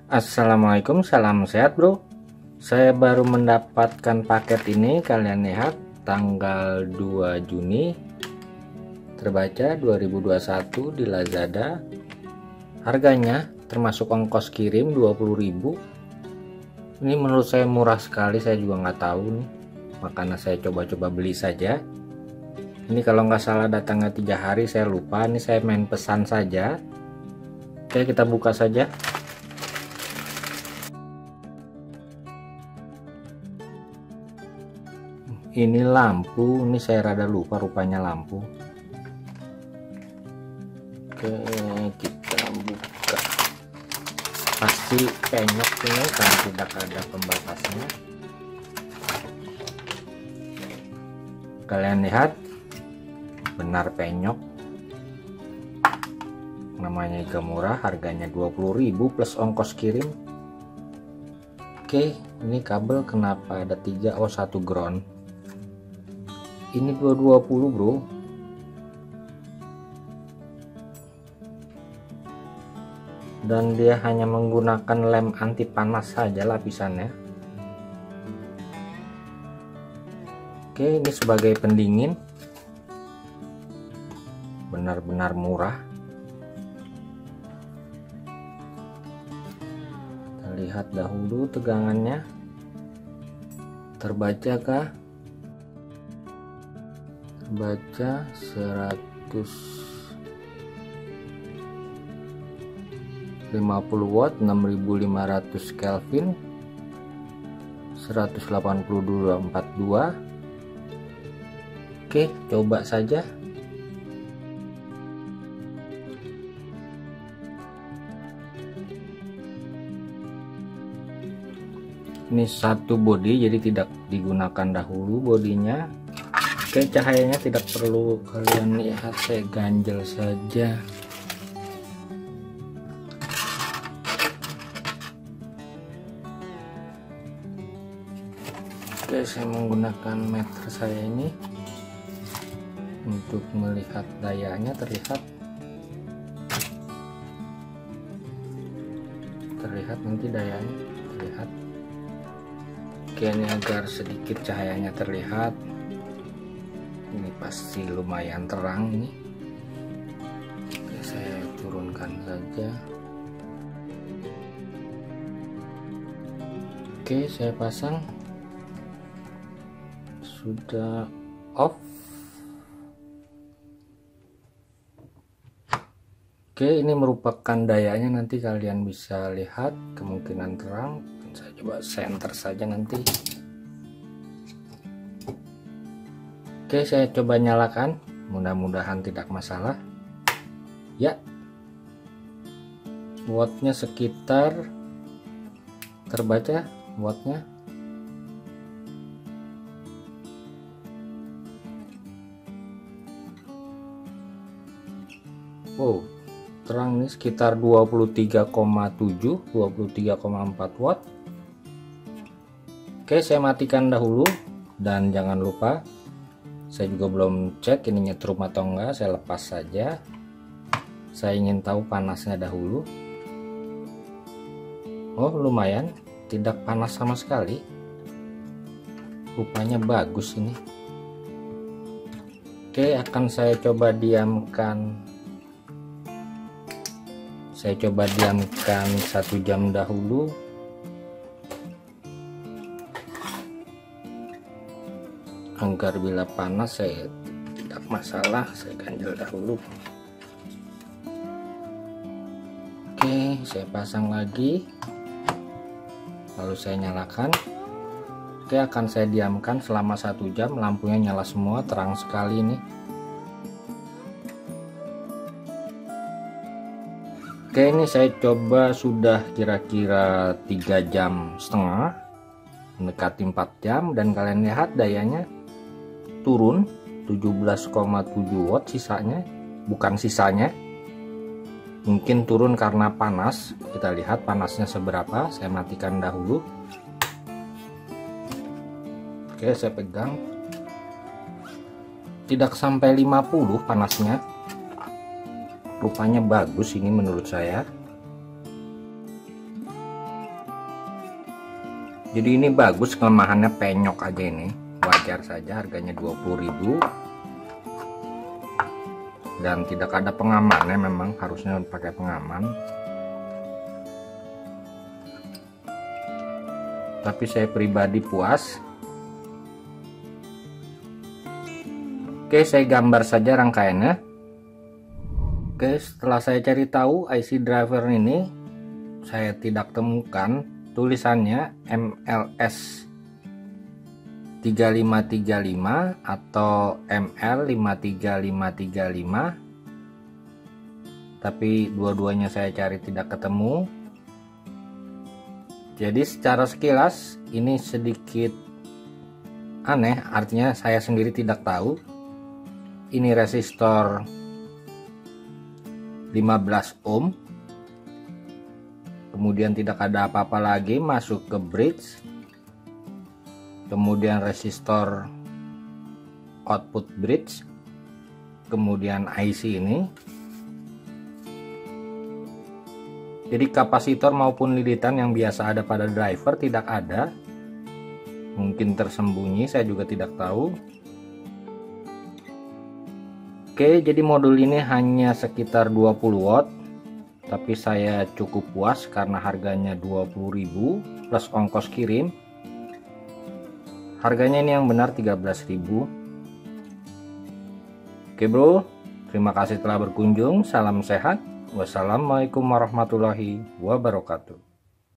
Assalamualaikum, salam sehat bro. Saya baru mendapatkan paket ini, kalian lihat tanggal 2 Juni terbaca 2021 di Lazada. Harganya termasuk ongkos kirim 20.000. Ini menurut saya murah sekali, saya juga nggak tahu nih, makanya saya coba-coba beli saja. Ini kalau nggak salah datangnya 3 hari, saya lupa. Ini saya main pesan saja. Oke, kita buka saja. Ini lampu, ini saya rada lupa rupanya lampu. Oke, kita buka. Pasti penyok ini karena tidak ada pembatasnya. Kalian lihat, benar penyok. Namanya juga murah, harganya 20.000 plus ongkos kirim. Oke, ini kabel kenapa ada 3? Oh, 1 ground. Ini 220 bro. Dan dia hanya menggunakan lem anti panas saja lapisannya. Oke, ini sebagai pendingin. Benar-benar murah. Kita lihat dahulu tegangannya. Terbaca kah? Baca 150 watt, 6500 Kelvin, 182.42. Oke, coba saja. Ini satu body, jadi tidak digunakan dahulu bodinya. Oke, cahayanya tidak perlu kalian lihat, saya ganjel saja. Oke, saya menggunakan meter saya ini untuk melihat dayanya. Terlihat nanti dayanya terlihat. Oke, ini agar sedikit cahayanya terlihat. Ini pasti lumayan terang ini. Oke, saya turunkan saja. Oke, saya pasang. Sudah off. Oke, ini merupakan dayanya, nanti kalian bisa lihat kemungkinan terang. Saya coba center saja nanti. Oke, saya coba nyalakan, mudah-mudahan tidak masalah. Ya, wattnya sekitar, terbaca wattnya. Oh, terang nih, sekitar 23,7, 23,4 watt. Oke, saya matikan dahulu. Dan jangan lupa, saya juga belum cek ini nyetrum atau enggak, saya lepas saja. Saya ingin tahu panasnya dahulu. Oh, lumayan, tidak panas sama sekali. Rupanya bagus ini. Oke, akan saya coba diamkan. Saya coba diamkan 1 jam dahulu. Agar bila panas saya tidak masalah, saya ganjel dahulu. Oke, saya pasang lagi, lalu saya nyalakan. Oke, akan saya diamkan selama 1 jam. Lampunya nyala semua, terang sekali nih. Oke, ini saya coba sudah kira-kira 3,5 jam, mendekati 4 jam, dan kalian lihat dayanya turun 17,7 watt sisanya, bukan sisanya. Mungkin turun karena panas. Kita lihat panasnya seberapa. Saya matikan dahulu. Oke, saya pegang. Tidak sampai 50 panasnya. Rupanya bagus ini menurut saya. Jadi ini bagus, kelemahannya penyok aja, ini wajar saja, harganya 20.000 dan tidak ada pengamannya, memang harusnya pakai pengaman, tapi saya pribadi puas. Oke, saya gambar saja rangkaiannya. Oke, setelah saya cari tahu IC driver ini, saya tidak temukan tulisannya MLS 3535 atau ML53535, tapi dua-duanya saya cari tidak ketemu. Jadi secara sekilas ini sedikit aneh, artinya saya sendiri tidak tahu. Ini resistor 15 ohm, kemudian tidak ada apa-apa lagi masuk ke bridge, kemudian resistor output bridge, kemudian IC ini. Jadi kapasitor maupun lilitan yang biasa ada pada driver tidak ada, mungkin tersembunyi, saya juga tidak tahu. Oke, jadi modul ini hanya sekitar 20 watt, tapi saya cukup puas karena harganya 20.000 plus ongkos kirim. Harganya ini yang benar 13.000. Oke bro, terima kasih telah berkunjung. Salam sehat. Wassalamualaikum warahmatullahi wabarakatuh.